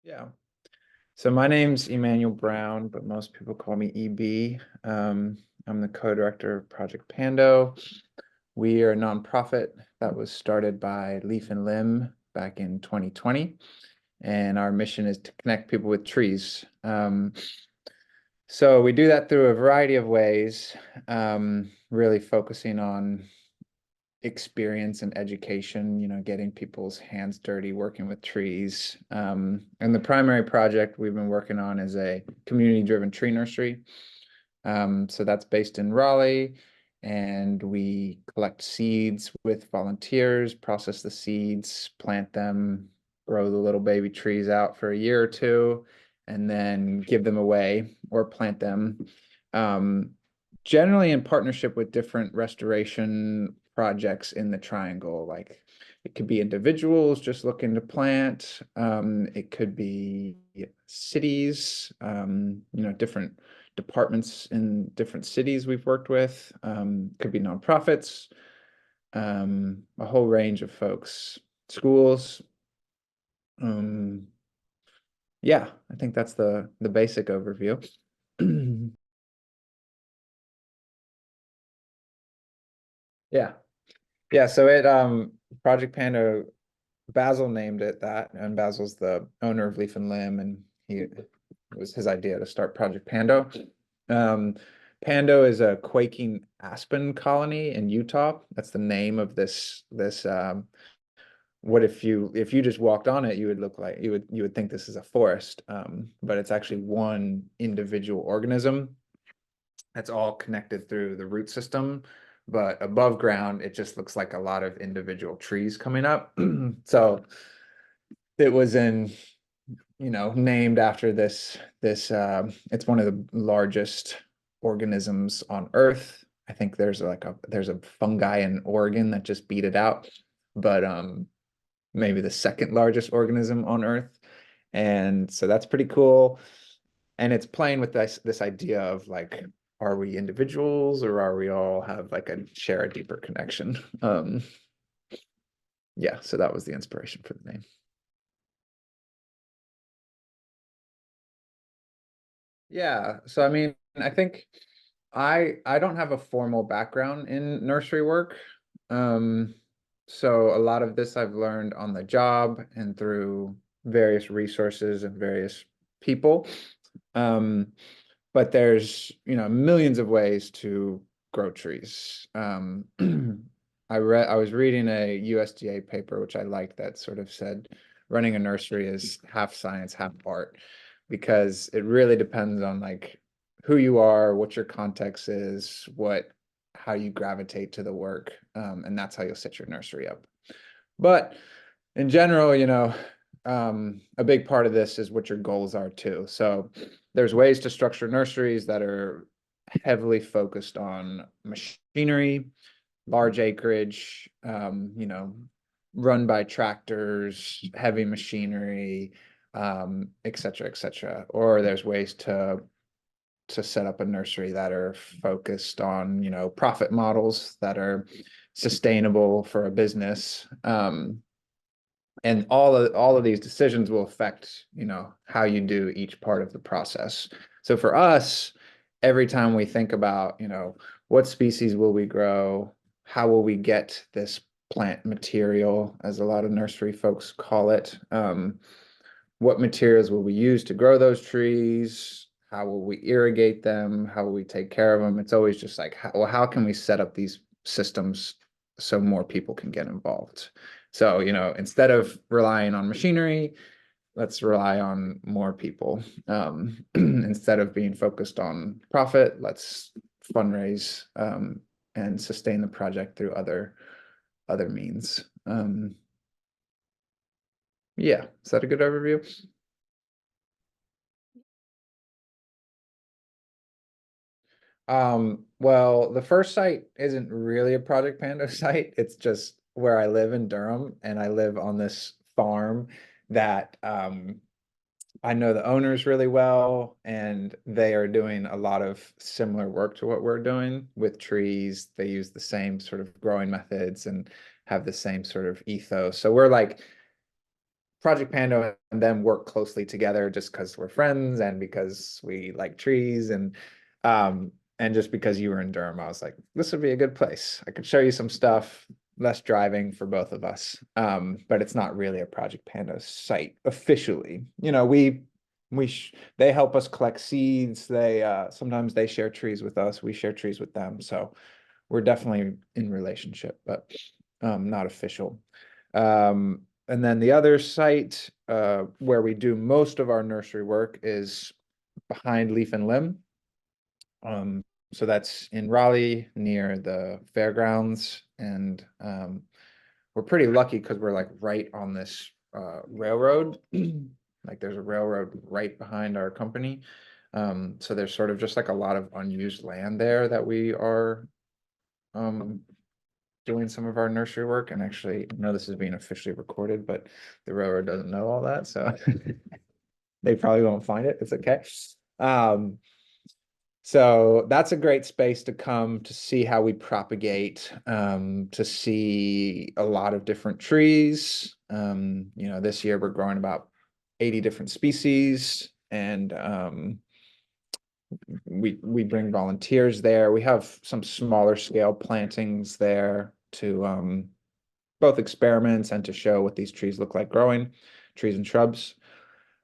Yeah. So my name's Emmanuel Brown, but most people call me EB. I'm the co-director of Project Pando. We are a nonprofit that was started by Leaf and Limb back in 2020, and our mission is to connect people with trees. So we do that through a variety of ways, really focusing on experience and education, getting people's hands dirty working with trees. And the primary project we've been working on is a community-driven tree nursery. So that's based in Raleigh, and we collect seeds with volunteers, process the seeds, plant them, grow the little baby trees out for a year or two, and then give them away or plant them. Um, Generally in partnership with different restoration projects in the triangle. Like it could be individuals just looking to plant. It could be cities, different departments in different cities we've worked with. Could be nonprofits, a whole range of folks, schools. Um, yeah, I think that's the basic overview. Yeah. Yeah, so it Project Pando, Basil named it that, and Basil's the owner of Leaf and Limb, and it was his idea to start Project Pando. Um, Pando is a quaking aspen colony in Utah. That's the name of this. What if you just walked on it, you would look like you would think this is a forest, but it's actually one individual organism that's all connected through the root system. But above ground, it just looks like a lot of individual trees coming up. So it was named after this. It's one of the largest organisms on Earth. I think there's a fungi in Oregon that just beat it out, but maybe the second largest organism on Earth. And so that's pretty cool. And it's playing with this idea of like, are we individuals or are we all have like share a deeper connection? Yeah, so that was the inspiration for the name. Yeah, so I mean, I think I don't have a formal background in nursery work. Um, so a lot of this I've learned on the job and through various resources and various people. Um, but there's, millions of ways to grow trees. I was reading a USDA paper, which I liked, that sort of said running a nursery is half science, half art, because it really depends on like who you are, what your context is, how you gravitate to the work, and that's how you'll set your nursery up. But in general, a big part of this is what your goals are too. So there's ways to structure nurseries that are heavily focused on machinery, large acreage, run by tractors, heavy machinery, et cetera, et cetera. Or there's ways to set up a nursery that are focused on, profit models that are sustainable for a business. And all of these decisions will affect, how you do each part of the process. So for us, every time we think about, what species will we grow, how will we get this plant material, as a lot of nursery folks call it, what materials will we use to grow those trees? How will we irrigate them? How will we take care of them? It's always just like, how can we set up these systems so more people can get involved? So, instead of relying on machinery, let's rely on more people. Instead of being focused on profit, let's fundraise and sustain the project through other means. Yeah, is that a good overview? Well, the first site isn't really a Project Pando site. It's just where I live in Durham, and I live on this farm that I know the owners really well, and they are doing a lot of similar work to what we're doing with trees. They use the same sort of growing methods and have the same sort of ethos. So we're like Project Pando and them work closely together just because we're friends and because we like trees and just because you were in Durham, I was like, this would be a good place. I could show you some stuff, less driving for both of us. But it's not really a Project Pando site officially. You know, they help us collect seeds. They sometimes they share trees with us. We share trees with them. So we're definitely in relationship, but not official. And then the other site where we do most of our nursery work is behind Leaf and Limb. So that's in Raleigh near the fairgrounds. And we're pretty lucky because we're like right on this railroad. Like there's a railroad right behind our company. So there's sort of just like a lot of unused land there that we are doing some of our nursery work. And actually, I know this is being officially recorded, but the railroad doesn't know all that, so they probably won't find it. It's okay. So that's a great space to come to see how we propagate, to see a lot of different trees. You know, this year we're growing about 80 different species, and we bring volunteers there. We have some smaller scale plantings there to both experiments and to show what these trees look like growing, trees and shrubs.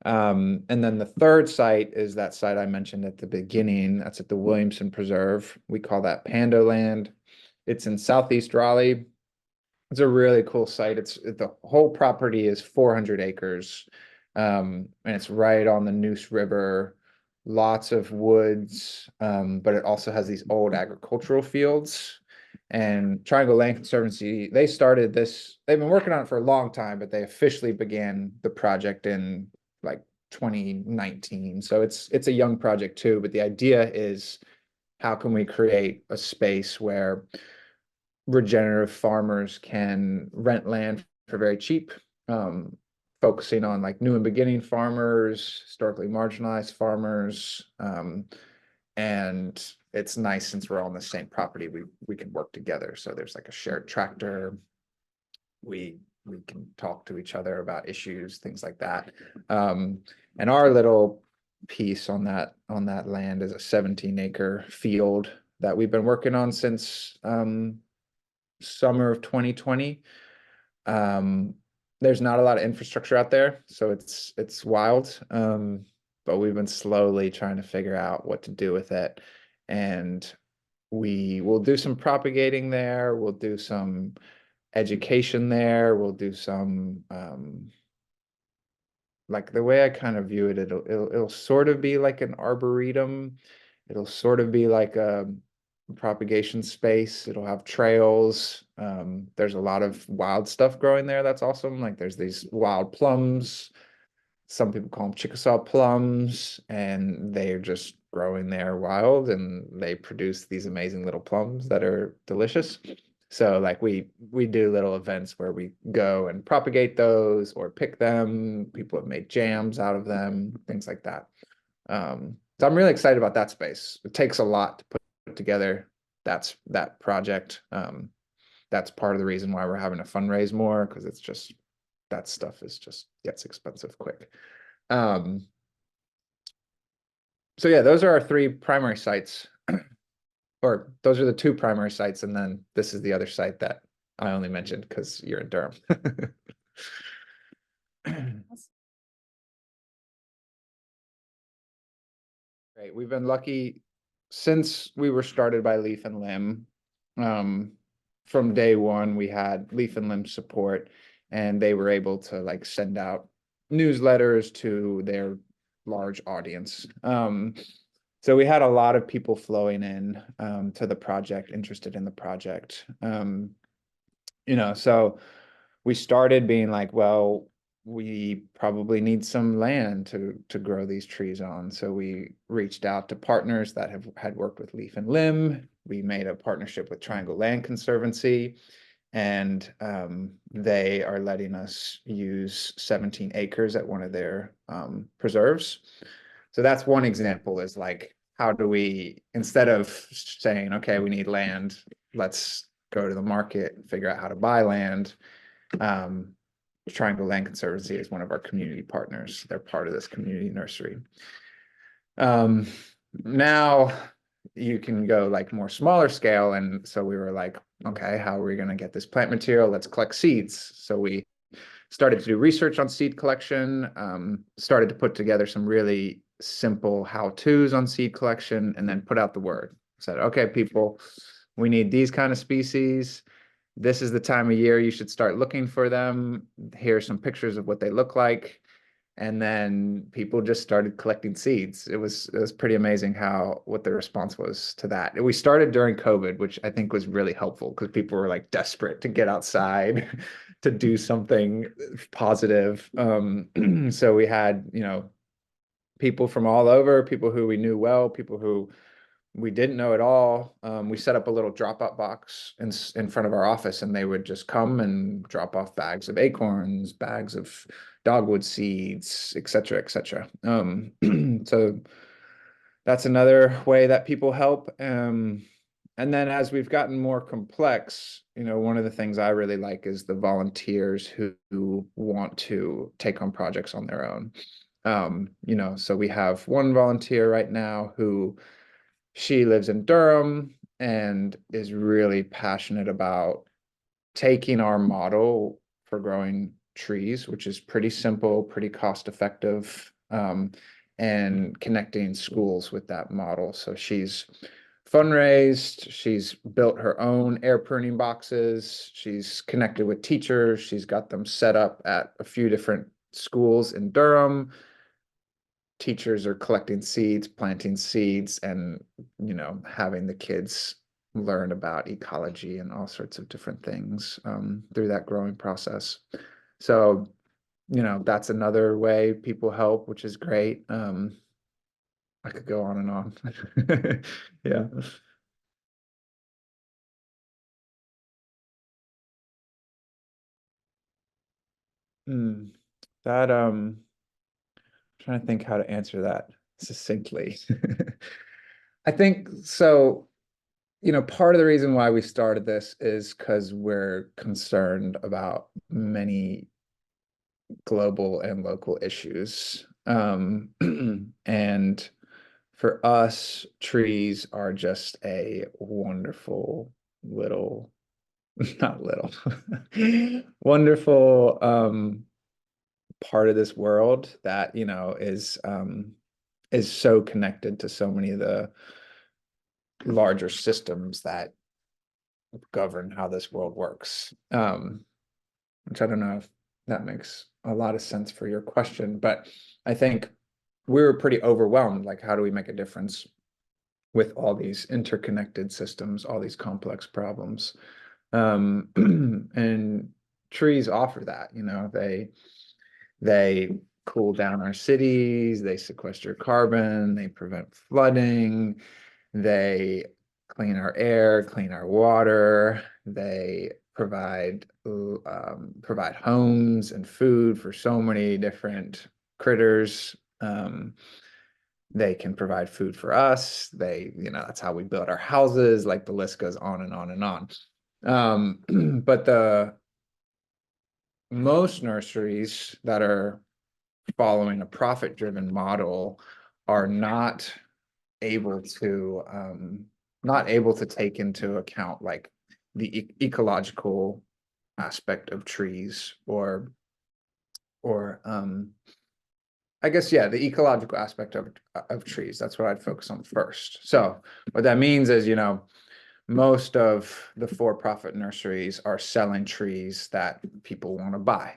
And then the third site is that site I mentioned at the beginning. That's at the Williamson Preserve. We call that Pando Land. It's in Southeast Raleigh. It's a really cool site. The whole property is 400 acres. And it's right on the Neuse River, lots of woods, but it also has these old agricultural fields. And Triangle Land Conservancy, they started this, they've been working on it for a long time, but they officially began the project in like 2019. So it's a young project too, but the idea is how can we create a space where regenerative farmers can rent land for very cheap, focusing on like new and beginning farmers, historically marginalized farmers. And it's nice since we're all on the same property, we can work together. So there's like a shared tractor. We can talk to each other about issues, things like that. And our little piece on that land is a 17-acre field that we've been working on since summer of 2020. There's not a lot of infrastructure out there, so it's wild. But we've been slowly trying to figure out what to do with it. And we will do some propagating there. We'll do some education there. We'll do some like the way I kind of view it, it'll sort of be like an arboretum. It'll sort of be like a propagation space. It'll have trails. There's a lot of wild stuff growing there. That's awesome. Like there's these wild plums. Some people call them Chickasaw plums, and they're just growing there wild, and they produce these amazing little plums that are delicious. So like we do little events where we go and propagate those or pick them. People have made jams out of them, things like that. So I'm really excited about that space. It takes a lot to put together that project. That's part of the reason why we're having to fundraise more, because it's just that stuff gets expensive quick. So yeah, those are our three primary sites, or those are the two primary sites, and then this is the other site that I only mentioned because you're in Durham. Great. We've been lucky since we were started by Leaf and Limb. From day one, we had Leaf and Limb support, and they were able to like send out newsletters to their large audience. So we had a lot of people flowing in to the project, interested in the project. You know, so we started being like, well, we probably need some land to grow these trees on. So we reached out to partners that had worked with Leaf and Limb. We made a partnership with Triangle Land Conservancy, and they are letting us use 17 acres at one of their preserves. So that's one example, is like, how do we, instead of saying, okay, we need land, let's go to the market and figure out how to buy land. Triangle Land Conservancy is one of our community partners. They're part of this community nursery. Now you can go like more smaller scale. And so we were like, okay, how are we going to get this plant material? Let's collect seeds. So we started to do research on seed collection, started to put together some really simple how-tos on seed collection, and then put out the word. Said, okay, people, we need these kind of species. This is the time of year you should start looking for them. Here are some pictures of what they look like. And then people just started collecting seeds. It was pretty amazing what the response was to that. We started during COVID, which I think was really helpful because people were like desperate to get outside to do something positive. So we had, people from all over, people who we knew well, people who we didn't know at all. We set up a little drop-off box in front of our office, and they would just come and drop off bags of acorns, bags of dogwood seeds, et cetera, et cetera. So that's another way that people help. And then as we've gotten more complex, one of the things I really like is the volunteers who want to take on projects on their own. So we have one volunteer right now who she lives in Durham and is really passionate about taking our model for growing trees, which is pretty simple, pretty cost effective, and connecting schools with that model. So she's fundraised, she's built her own air pruning boxes, she's connected with teachers, she's got them set up at a few different schools in Durham. Teachers are collecting seeds, planting seeds, and having the kids learn about ecology and all sorts of different things through that growing process. So that's another way people help, which is great. I could go on and on. Yeah. Mm. That trying to think how to answer that succinctly. I think so. Part of the reason why we started this is because we're concerned about many global and local issues. And for us, trees are just a wonderful little, not little, wonderful part of this world that, is so connected to so many of the larger systems that govern how this world works. Which I don't know if that makes a lot of sense for your question, but I think we were pretty overwhelmed. Like, how do we make a difference with all these interconnected systems, all these complex problems? And trees offer that, they cool down our cities, they sequester carbon, they prevent flooding, they clean our air, clean our water. They provide homes and food for so many different critters. They can provide food for us. That's how we build our houses. Like the list goes on and on and on. But the most nurseries that are following a profit-driven model are able to not able to take into account like the ecological aspect of trees or I guess the ecological aspect of trees. That's what I'd focus on first. So what that means is most of the for-profit nurseries are selling trees that people want to buy,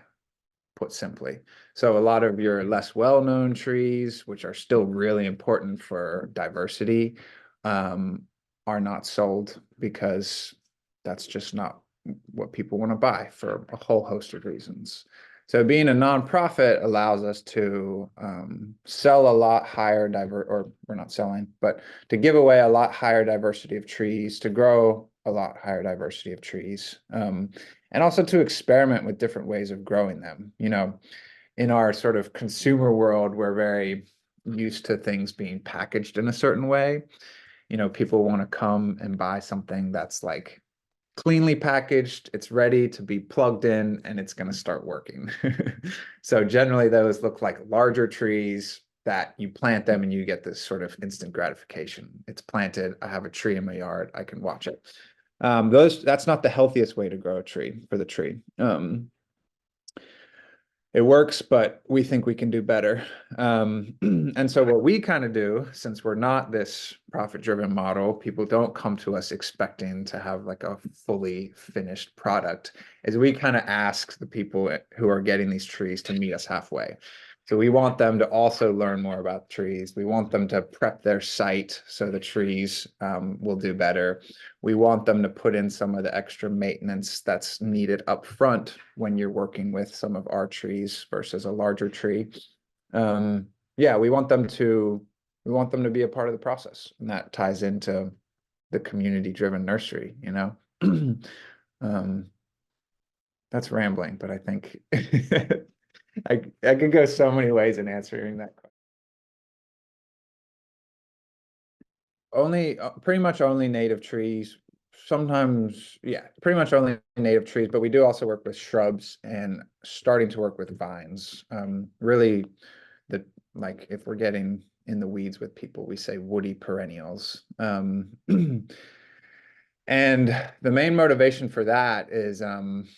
put simply. So a lot of your less well-known trees, which are still really important for diversity, are not sold because that's just not what people want to buy for a whole host of reasons. So being a nonprofit allows us to sell a lot higher or we're not selling, but to give away a lot higher diversity of trees, to grow a lot higher diversity of trees, and also to experiment with different ways of growing them. In our sort of consumer world, we're very used to things being packaged in a certain way. People want to come and buy something that's like cleanly packaged, it's ready to be plugged in, and it's going to start working. So generally those look like larger trees that you plant them and you get this sort of instant gratification. It's planted, I have a tree in my yard, I can watch it. That's not the healthiest way to grow a tree for the tree. It works, but we think we can do better. And so what we kind of do, since we're not this profit-driven model, people don't come to us expecting to have like a fully finished product, is we kind of ask the people who are getting these trees to meet us halfway. So we want them to also learn more about trees. We want them to prep their site so the trees will do better. We want them to put in some of the extra maintenance that's needed up front when you're working with some of our trees versus a larger tree. Yeah, we want them to be a part of the process, and that ties into the community-driven nursery, you know. That's rambling, but I think I could go so many ways in answering that question. Only pretty much only native trees. Sometimes, yeah, pretty much only native trees, but we do also work with shrubs and starting to work with vines. Really, the like if we're getting in the weeds with people, we say woody perennials. And the main motivation for that is um,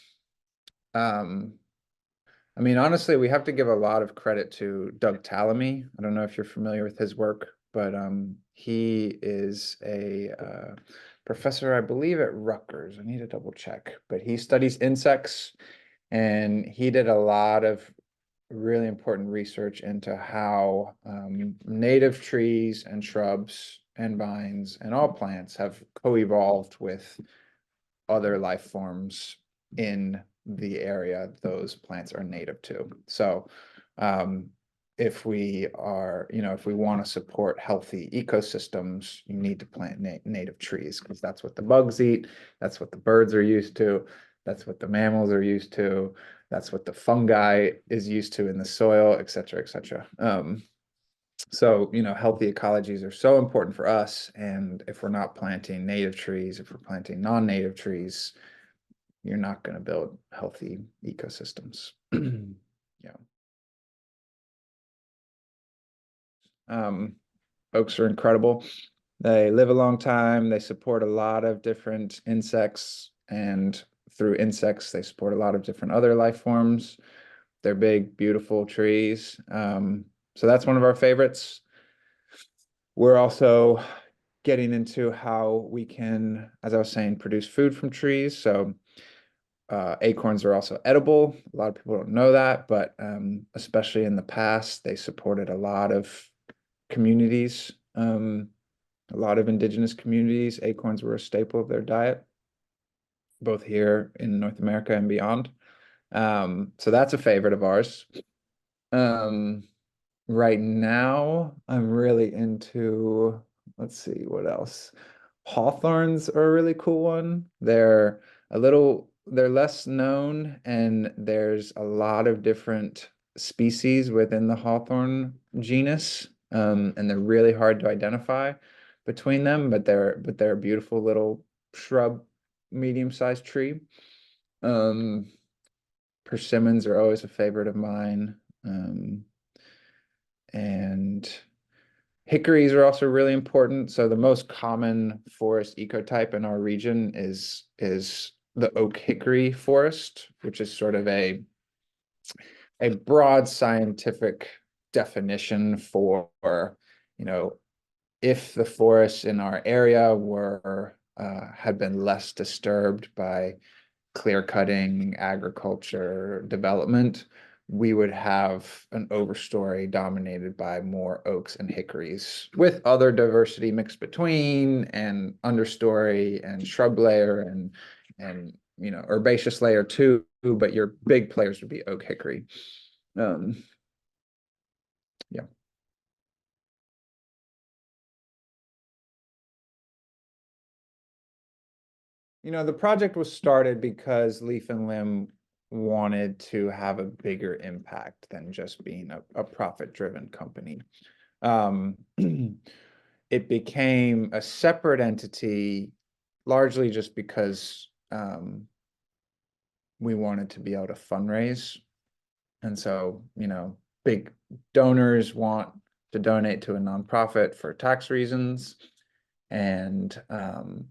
I mean, honestly, we have to give a lot of credit to Doug Tallamy. I don't know if you're familiar with his work, but he is a professor, I believe, at Rutgers. I need to double check, but he studies insects, and he did a lot of really important research into how native trees and shrubs and vines and all plants have co-evolved with other life forms in the area those plants are native to. So if we are, if we want to support healthy ecosystems, you need to plant native trees because that's what the bugs eat, that's what the birds are used to, that's what the mammals are used to, that's what the fungi is used to in the soil, et cetera, et cetera. So, healthy ecologies are so important for us. And if we're not planting native trees, if we're planting non-native trees, you're not going to build healthy ecosystems. Yeah. Oaks are incredible. They live a long time. They support a lot of different insects, and through insects, they support a lot of different other life forms. They're big, beautiful trees. So that's one of our favorites. We're also getting into how we can, as I was saying, produce food from trees. So acorns are also edible. A lot of people don't know that, but especially in the past, they supported a lot of communities, a lot of indigenous communities. Acorns were a staple of their diet, both here in North America and beyond. So that's a favorite of ours. Right now, I'm really into, let's see, what else? Hawthorns are a really cool one. They're less known, and there's a lot of different species within the hawthorn genus, and they're really hard to identify between them, but they're a beautiful little shrub, medium-sized tree. Persimmons are always a favorite of mine. And hickories are also really important. So the most common forest ecotype in our region is the oak hickory forest, which is sort of a broad scientific definition for, if the forests in our area were had been less disturbed by clear cutting, agriculture, development, we would have an overstory dominated by more oaks and hickories with other diversity mixed between, and understory and shrub layer and herbaceous layer too, but your big players would be oak hickory. Yeah. The project was started because Leaf and Limb wanted to have a bigger impact than just being a profit-driven company. It became a separate entity largely just because we wanted to be able to fundraise. And so, big donors want to donate to a nonprofit for tax reasons. And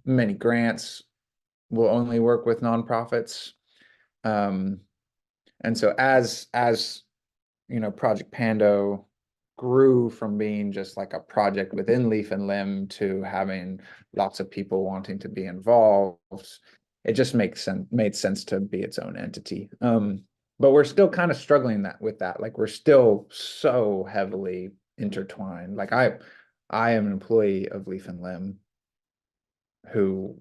many grants will only work with nonprofits. And so as Project Pando grew from being just like a project within Leaf and Limb to having lots of people wanting to be involved, it just made sense to be its own entity. But we're still kind of struggling with that. Like we're still so heavily intertwined. Like I am an employee of Leaf and Limb who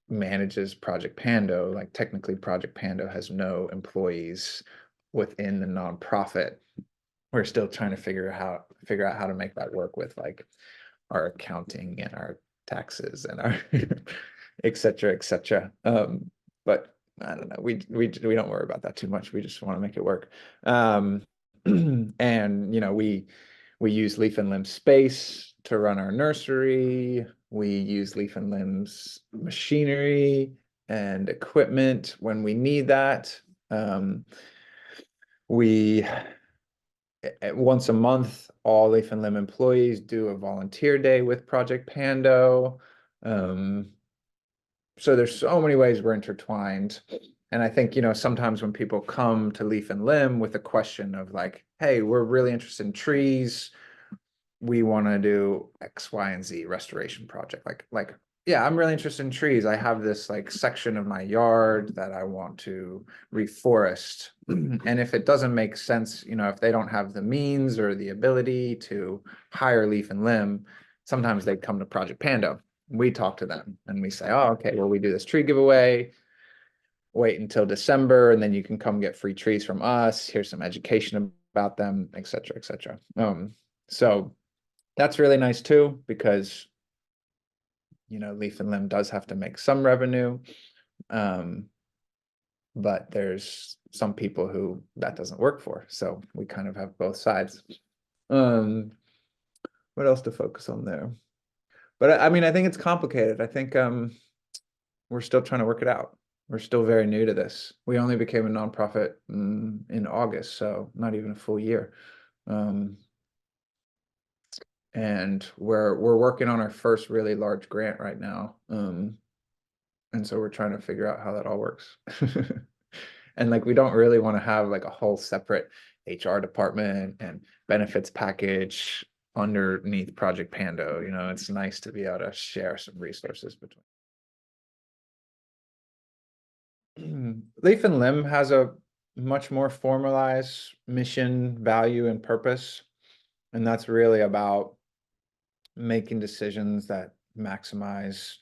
manages Project Pando. Like technically Project Pando has no employees within the nonprofit. We're still trying to figure out how to make that work with like our accounting and our taxes and our et cetera, et cetera. But I don't know. We don't worry about that too much. We just want to make it work. And we use Leaf and Limb space to run our nursery. We use Leaf and Limb's machinery and equipment when we need that. We once a month, all Leaf and Limb employees do a volunteer day with Project Pando. So there's so many ways we're intertwined. And I think, sometimes when people come to Leaf and Limb with a question of like, hey, we're really interested in trees, we want to do X, Y, and Z restoration project. Like, yeah, I'm really interested in trees. I have this like section of my yard that I want to reforest. And if it doesn't make sense, if they don't have the means or the ability to hire Leaf and Limb, sometimes they come to Project Pando. We talk to them and we say, oh, okay, well, we do this tree giveaway. Wait until December, and then you can come get free trees from us. Here's some education about them, et cetera, et cetera. So that's really nice too, because Leaf and Limb does have to make some revenue. But there's some people who that doesn't work for. So we kind of have both sides. What else to focus on there? But I mean, I think it's complicated. I think we're still trying to work it out. We're still very new to this. We only became a nonprofit in August, so not even a full year. And we're working on our first really large grant right now. And so we're trying to figure out how that all works. And like we don't really want to have like a whole separate HR department and benefits package underneath Project Pando. It's nice to be able to share some resources between. Leaf and Limb has a much more formalized mission, value, and purpose. And that's really about making decisions that maximize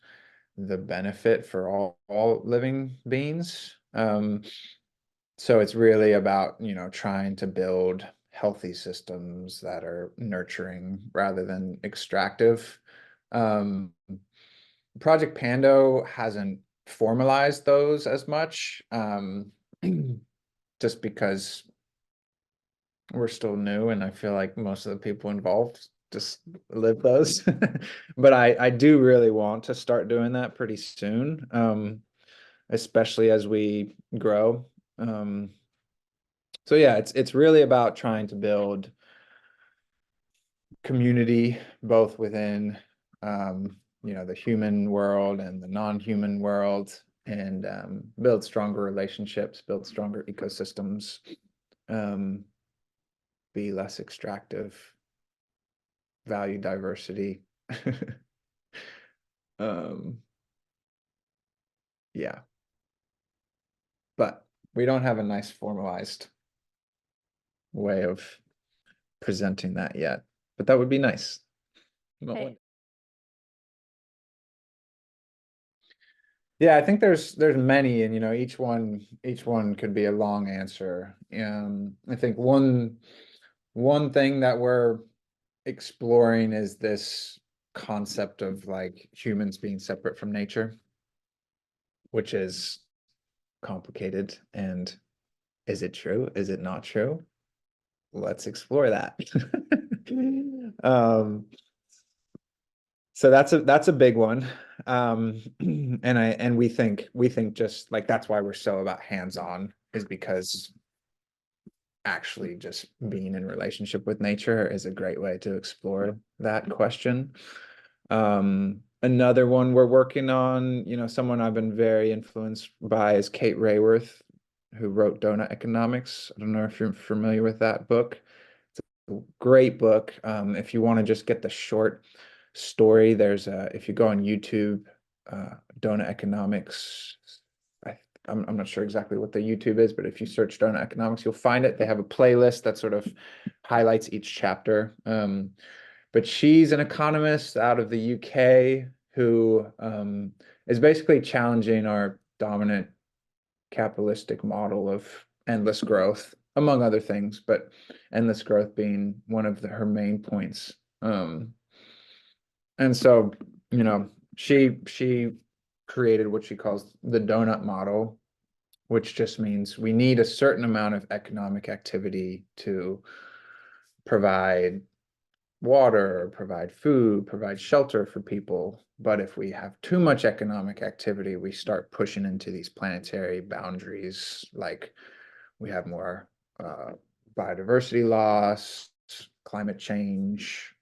the benefit for all living beings. So it's really about, trying to build healthy systems that are nurturing rather than extractive. Project Pando hasn't formalized those as much, just because we're still new, and I feel like most of the people involved just live those. But I do really want to start doing that pretty soon, especially as we grow. So yeah, it's really about trying to build community both within the human world and the non-human world, and build stronger relationships, build stronger ecosystems, be less extractive, value diversity. Yeah, but we don't have a nice formalized way of presenting that yet, but that would be nice. Hey. Yeah, I think there's many, and each one could be a long answer. I think one thing that we're exploring is this concept of like humans being separate from nature, which is complicated. And is it true? Is it not true? Let's explore that. So that's a big one. And we think just like that's why we're so about hands-on, is because actually just being in relationship with nature is a great way to explore that question. Another one we're working on, someone I've been very influenced by is Kate Rayworth, who wrote Donut Economics. I don't know if you're familiar with that book. It's a great book. If you want to just get the short story, if you go on YouTube, Donut Economics, I'm not sure exactly what the YouTube is, but if you search Donut Economics, you'll find it. They have a playlist that sort of highlights each chapter. But she's an economist out of the UK who is basically challenging our dominant capitalistic model of endless growth, among other things, but endless growth being one of her main points. And so, she created what she calls the donut model, which just means we need a certain amount of economic activity to provide water, provide food, provide shelter for people. But if we have too much economic activity, we start pushing into these planetary boundaries, like we have more biodiversity loss, climate change,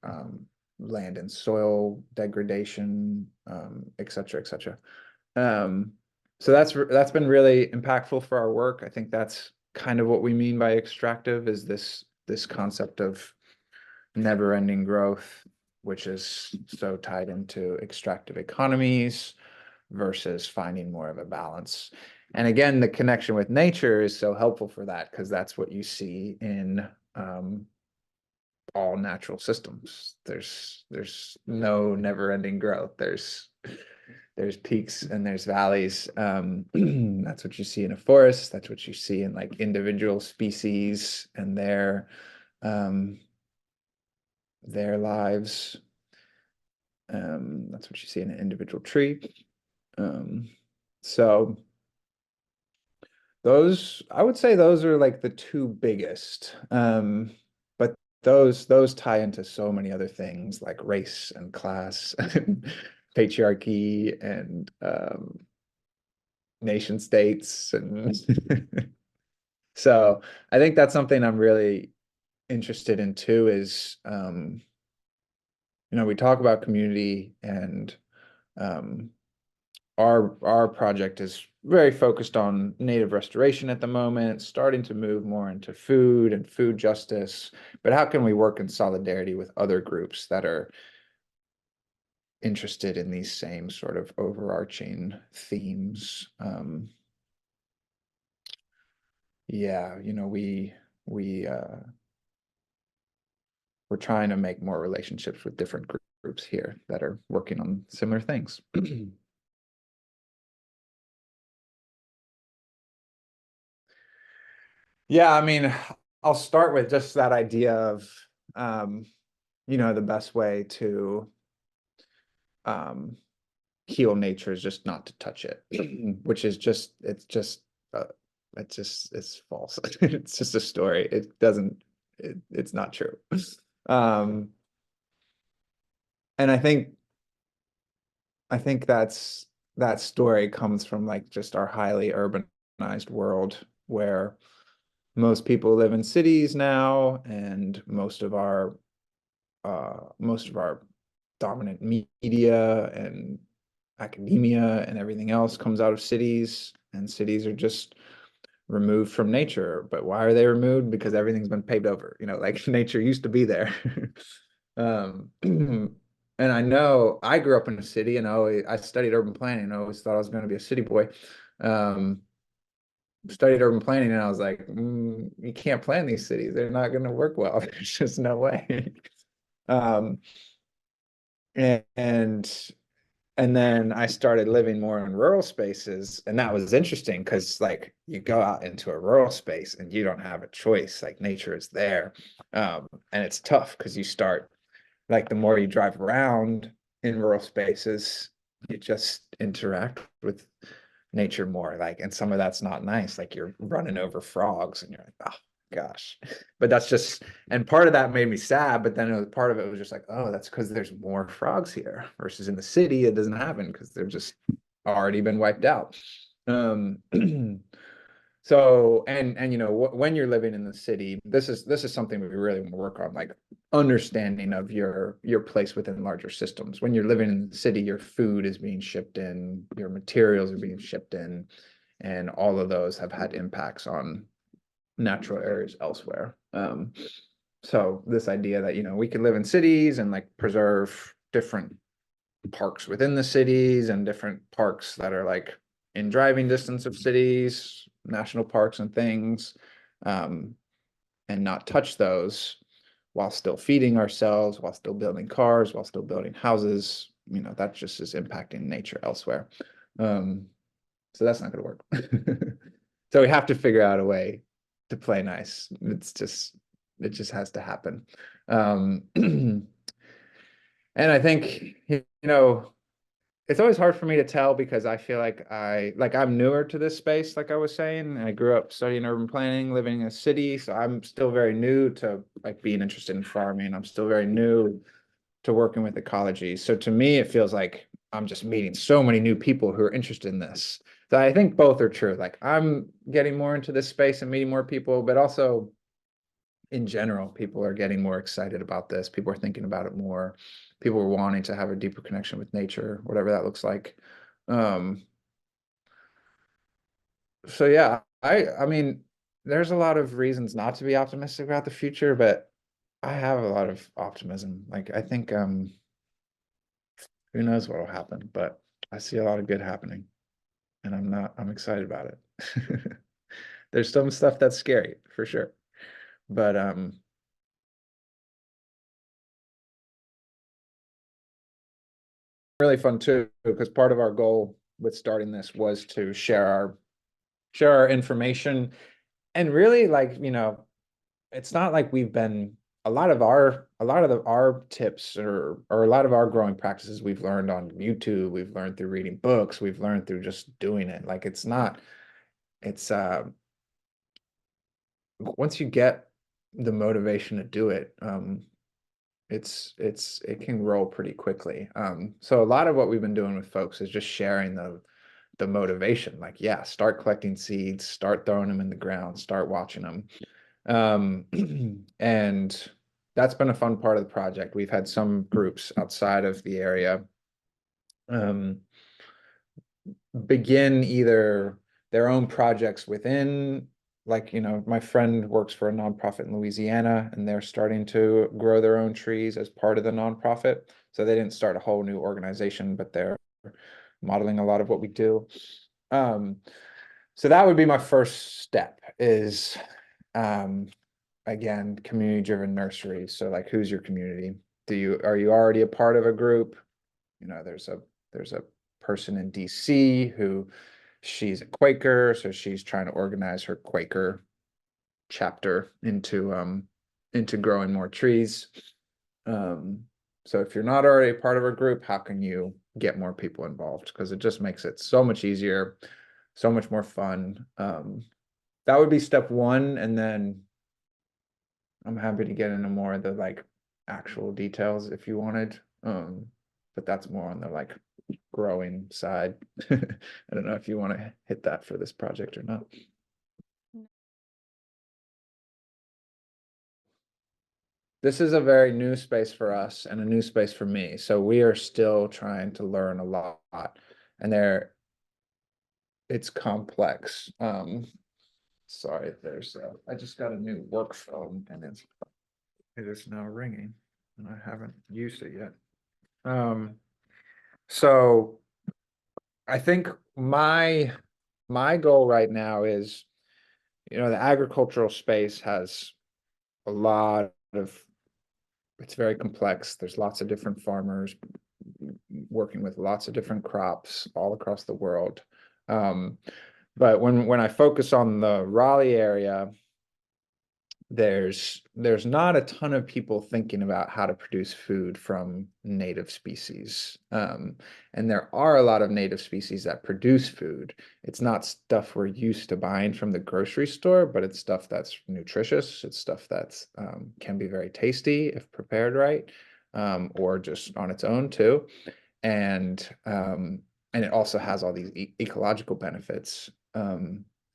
land and soil degradation, et cetera, et cetera. So that's been really impactful for our work. I think that's kind of what we mean by extractive, is this concept of never-ending growth, which is so tied into extractive economies versus finding more of a balance. And again, the connection with nature is so helpful for that, because that's what you see in all natural systems. There's no never-ending growth. There's peaks and there's valleys. That's what you see in a forest. That's what you see in like individual species and their lives. That's what you see in an individual tree. So I would say those are like the two biggest. But those tie into so many other things like race and class and patriarchy and nation states. And so I think that's something I'm really interested in too, is we talk about community, and our project is very focused on native restoration at the moment, starting to move more into food and food justice. But how can we work in solidarity with other groups that are interested in these same sort of overarching themes? Yeah, we're trying to make more relationships with different groups here that are working on similar things. Yeah, I mean, I'll start with just that idea of, the best way to um, heal nature is just not to touch it, which is uh, it's false. It's just a story. It's not true. Um, and I think that story comes from like just our highly urbanized world, where most people live in cities now, and most of our dominant media and academia and everything else comes out of cities, and cities are just removed from nature. But why are they removed? Because everything's been paved over, like nature used to be there. And I know I grew up in a city, and I studied urban planning, and I always thought I was going to be a city boy. Um, Studied urban planning, and I was like, you can't plan these cities. They're not going to work well. There's just no way. Um, and and then I started living more in rural spaces, and that was interesting because like you go out into a rural space and you don't have a choice. Like nature is there. And it's tough because you start, like, the more you drive around in rural spaces, you just interact with nature more. Like, and some of that's not nice. Like you're running over frogs and you're like, oh gosh. But that's just, and part of that made me sad, but then part of it was just like, oh, that's because there's more frogs here versus in the city, it doesn't happen because they're just already been wiped out. Um, so, and you know, when you're living in the city, this is something we really want to work on, like understanding of your place within larger systems. When you're living in the city, your food is being shipped in, your materials are being shipped in, and all of those have had impacts on natural areas elsewhere. So this idea that, you know, we could live in cities and like preserve different parks within the cities and different parks that are like in driving distance of cities, national parks and things, and not touch those while still feeding ourselves, while still building cars, while still building houses, you know, that just is impacting nature elsewhere. So that's not going to work. So we have to figure out a way to play nice. It just has to happen. And I think, you know, it's always hard for me to tell because I feel like I'm newer to this space, like I was saying. I grew up studying urban planning, living in a city, so I'm still very new to like being interested in farming. I'm still very new to working with ecology. So to me, it feels like I'm just meeting so many new people who are interested in this. So I think both are true. Like I'm getting more into this space and meeting more people, but also in general, people are getting more excited about this. People are thinking about it more. People are wanting to have a deeper connection with nature, whatever that looks like. Um, so yeah, I mean, there's a lot of reasons not to be optimistic about the future, but I have a lot of optimism. Like I think who knows what will happen, but I see a lot of good happening and I'm excited about it. There's some stuff that's scary for sure, but really fun too, because part of our goal with starting this was to share our information and really like, you know, it's not like we've been our tips or a lot of our growing practices we've learned on YouTube, we've learned through reading books, we've learned through just doing it. Like it's once you get the motivation to do it, it can roll pretty quickly. So a lot of what we've been doing with folks is just sharing the motivation. Like, yeah, start collecting seeds, start throwing them in the ground, start watching them. And that's been a fun part of the project. We've had some groups outside of the area um, begin either their own projects within, like, you know, my friend works for a nonprofit in Louisiana and they're starting to grow their own trees as part of the nonprofit. So they didn't start a whole new organization, but they're modeling a lot of what we do. So that would be my first step is again, community driven nurseries. So like who's your community? Are you already a part of a group? You know, there's a person in DC who she's a Quaker, so she's trying to organize her Quaker chapter into growing more trees. So if you're not already a part of a group, how can you get more people involved? Because it just makes it so much easier, so much more fun. That would be step one, and then I'm happy to get into more of the like actual details if you wanted. But that's more on the like growing side. I don't know if you want to hit that for this project or not. This is a very new space for us and a new space for me. So we are still trying to learn a lot, and it's complex. Sorry, I just got a new work phone and it is now ringing and I haven't used it yet. So I think my goal right now is, you know, the agricultural space has a lot of, it's very complex. There's lots of different farmers working with lots of different crops all across the world. But when I focus on the Raleigh area, there's not a ton of people thinking about how to produce food from native species. And there are a lot of native species that produce food. It's not stuff we're used to buying from the grocery store, but it's stuff that's nutritious. It's stuff that's can be very tasty if prepared right, or just on its own too. And it also has all these ecological benefits.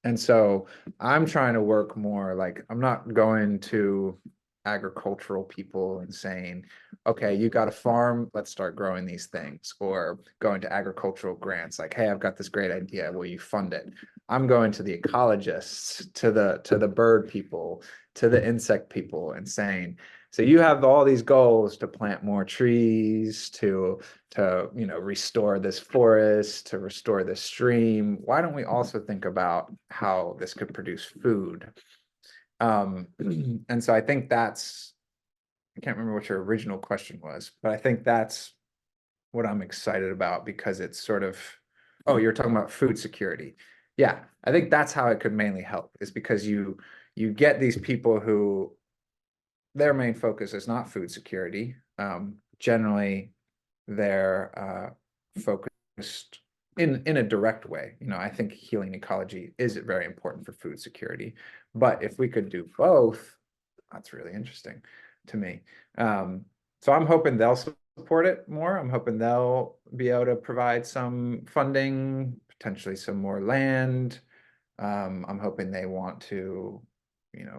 And so I'm trying to work more like I'm not going to agricultural people and saying, okay, you got a farm, let's start growing these things, or going to agricultural grants like, hey, I've got this great idea, will you fund it? I'm going to the ecologists, to the bird people, to the insect people and saying, so you have all these goals to plant more trees, to restore this forest, to restore this stream. Why don't we also think about how this could produce food? And so I think that's, I can't remember what your original question was, but I think that's what I'm excited about because it's sort of, oh, you're talking about food security. Yeah, I think that's how it could mainly help, is because you get these people who their main focus is not food security. Generally, they're focused in a direct way. I think healing ecology is very important for food security. But if we could do both, that's really interesting to me. So I'm hoping they'll support it more. I'm hoping they'll be able to provide some funding, potentially some more land. I'm hoping they want to,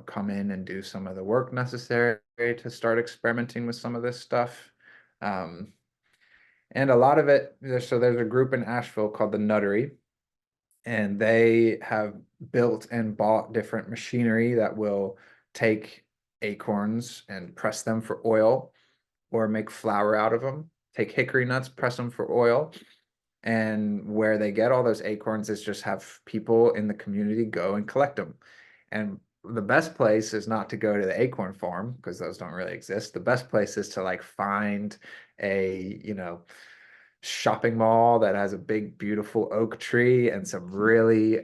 come in and do some of the work necessary to start experimenting with some of this stuff. And a lot of it, so there's a group in Asheville called the Nursery, and they have built and bought different machinery that will take acorns and press them for oil or make flour out of them, take hickory nuts, press them for oil. And where they get all those acorns is just have people in the community go and collect them. And the best place is not to go to the acorn farm because those don't really exist. The best place is to like find a, shopping mall that has a big, beautiful oak tree and some really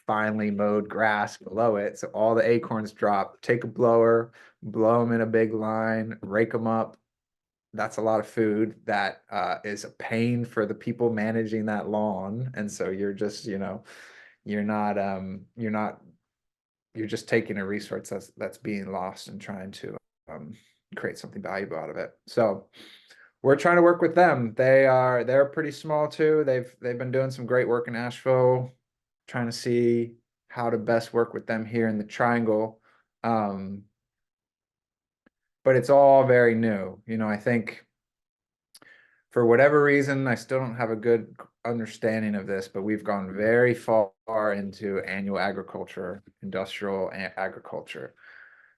finely mowed grass below it. So all the acorns drop, take a blower, blow them in a big line, rake them up. That's a lot of food that is a pain for the people managing that lawn. And so you're just, you're not you're just taking a resource that's being lost and trying to create something valuable out of it. So we're trying to work with them. They're pretty small too. They've been doing some great work in Asheville, trying to see how to best work with them here in the Triangle. But it's all very new. I think for whatever reason, I still don't have a good understanding of this, but we've gone very far into annual agriculture, industrial agriculture.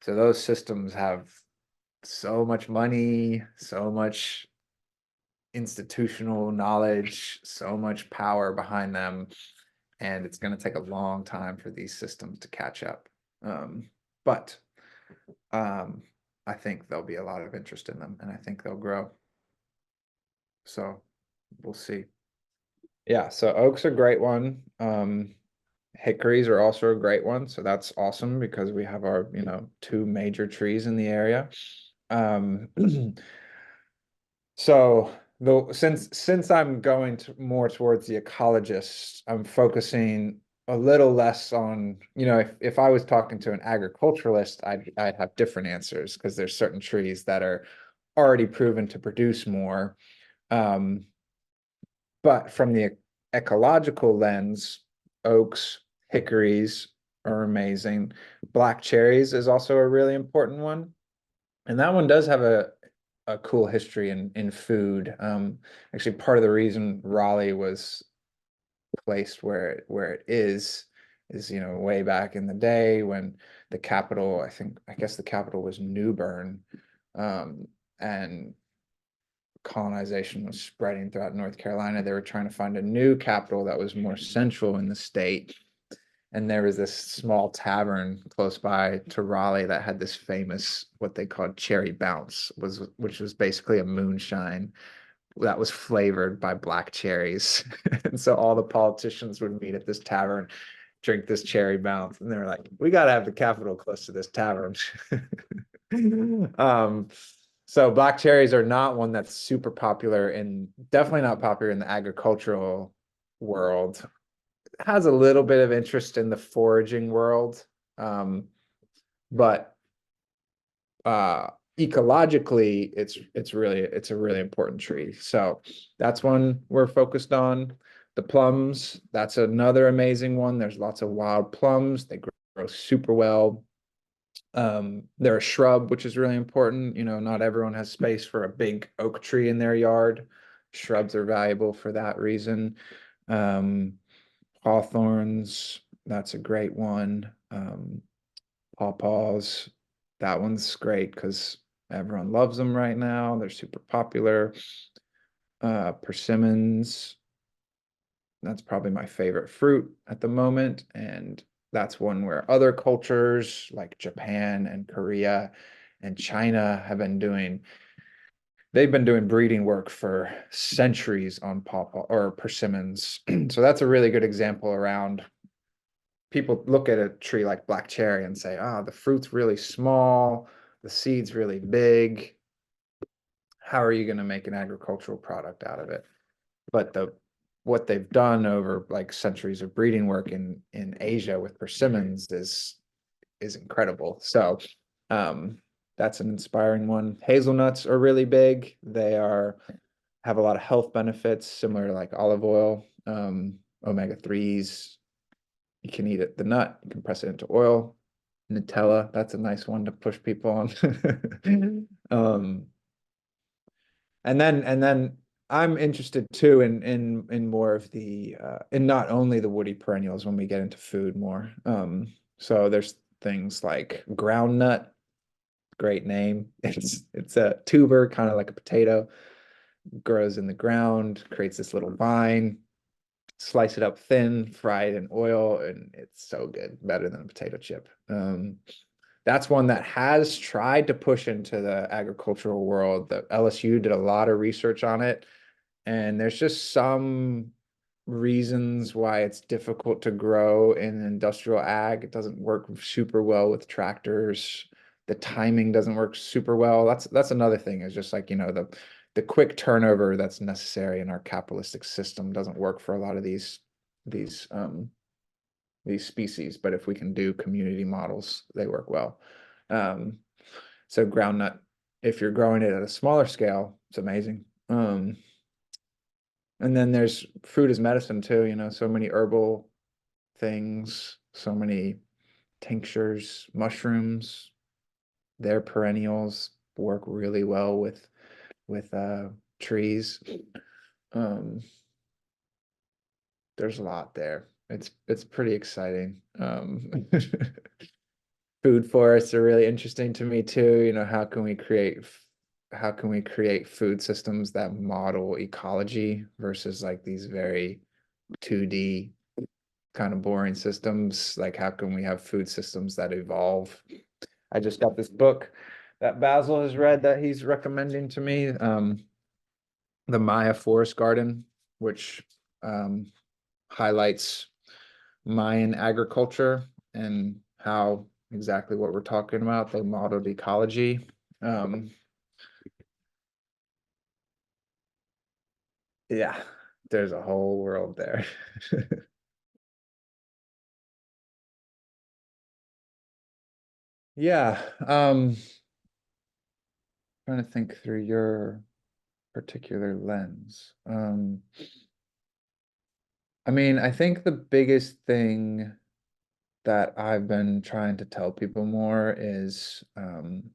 So those systems have so much money, so much institutional knowledge, so much power behind them, and it's going to take a long time for these systems to catch up. But I think there'll be a lot of interest in them, and I think they'll grow. So we'll see. Yeah, so oak's a great one. Hickories are also a great one. So that's awesome because we have our, two major trees in the area. So since I'm going more towards the ecologists, I'm focusing a little less on, if I was talking to an agriculturalist, I'd have different answers because there's certain trees that are already proven to produce more. But from the ecological lens, oaks, hickories are amazing. Black cherries is also a really important one. And that one does have a cool history in food. Actually, part of the reason Raleigh was placed where it is, way back in the day when the capital, I guess the capital was New Bern, and colonization was spreading throughout North Carolina. They were trying to find a new capital that was more central in the state. And there was this small tavern close by to Raleigh that had this famous, what they called cherry bounce, which was basically a moonshine that was flavored by black cherries. And so all the politicians would meet at this tavern drink this cherry bounce. And they're like, we got to have the capital close to this tavern. Um, so black cherries are not one that's super popular and definitely not popular in the agricultural world. It has a little bit of interest in the foraging world. But ecologically, it's a really important tree. So that's one we're focused on. The plums, that's another amazing one. There's lots of wild plums. They grow super well. They're a shrub, which is really important. You know, not everyone has space for a big oak tree in their yard. Shrubs are valuable for that reason. Um, Hawthorns, that's a great one. Pawpaws, that one's great because everyone loves them right now. They're super popular. Persimmons, that's probably my favorite fruit at the moment. And that's one where other cultures like Japan and Korea and China they've been doing breeding work for centuries on pawpaw or persimmons. So that's a really good example around people look at a tree like black cherry and say, "Ah, the fruit's really small, the seed's really big. How are you going to make an agricultural product out of it?" But what they've done over like centuries of breeding work in Asia with persimmons is incredible. So that's an inspiring one. Hazelnuts are really big. Have a lot of health benefits, similar to like olive oil, omega-3s. You can eat it, the nut, you can press it into oil. Nutella, that's a nice one to push people on. Um, and then I'm interested too in more of the in not only the woody perennials when we get into food more. So there's things like groundnut, great name. It's a tuber, kind of like a potato, grows in the ground, creates this little vine. Slice it up thin, fry it in oil, and it's so good, better than a potato chip. That's one that has tried to push into the agricultural world. The LSU did a lot of research on it, and there's just some reasons why it's difficult to grow in industrial ag. It doesn't work super well with tractors. The timing doesn't work super well. That's another thing, is just like, you know, the quick turnover that's necessary in our capitalistic system doesn't work for a lot of these species. But if we can do community models, they work well. So groundnut, if you're growing it at a smaller scale, it's amazing. And then there's food as medicine too, you know, so many herbal things, so many tinctures, mushrooms, they're perennials, work really well with trees. Um, there's a lot there. It's pretty exciting. Food forests are really interesting to me too. You know, how can we create food systems that model ecology versus like these very 2D kind of boring systems? Like, how can we have food systems that evolve? I just got this book that Basil has read that he's recommending to me, the Maya Forest Garden, which highlights Mayan agriculture and how exactly what we're talking about. They modeled ecology. Yeah, there's a whole world there. Yeah, trying to think through your particular lens. I mean, I think the biggest thing that I've been trying to tell people more is, you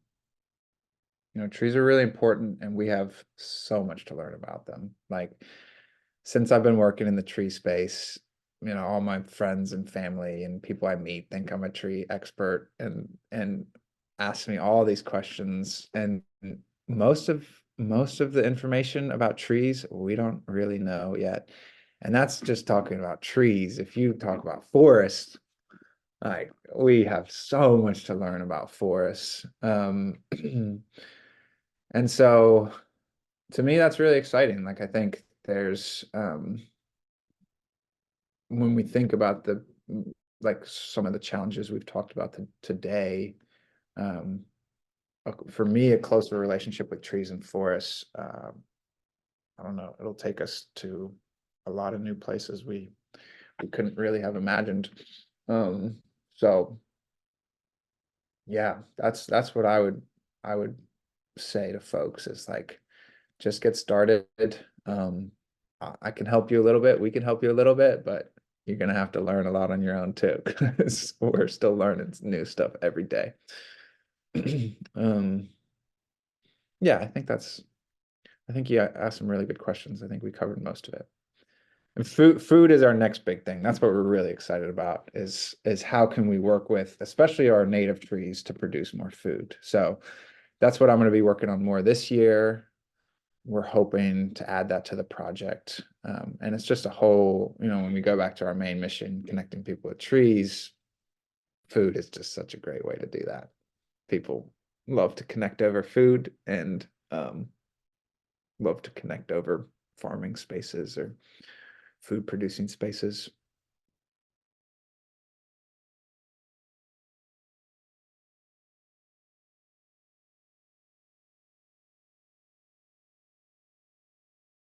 know, trees are really important and we have so much to learn about them. Like, since I've been working in the tree space, you know, all my friends and family and people I meet think I'm a tree expert and ask me all these questions. And most of most of the information about trees we don't really know yet. And that's just talking about trees. If you talk about forests, like we have so much to learn about forests. And so to me, that's really exciting. Like, I think there's when we think about like some of the challenges we've talked about today. For me, a closer relationship with trees and forests, I don't know, it'll take us to a lot of new places we couldn't really have imagined. So yeah, that's what I would say to folks is like, just get started. I can help you a little bit, we can help you a little bit, but you're gonna have to learn a lot on your own too, because we're still learning new stuff every day. Yeah, I think you asked some really good questions. I think we covered most of it. And food is our next big thing. That's what we're really excited about is how can we work with, especially our native trees, to produce more food. So that's what I'm going to be working on more this year. We're hoping to add that to the project. And it's just a whole, when we go back to our main mission, connecting people with trees, food is just such a great way to do that. People love to connect over food and love to connect over farming spaces or food producing spaces.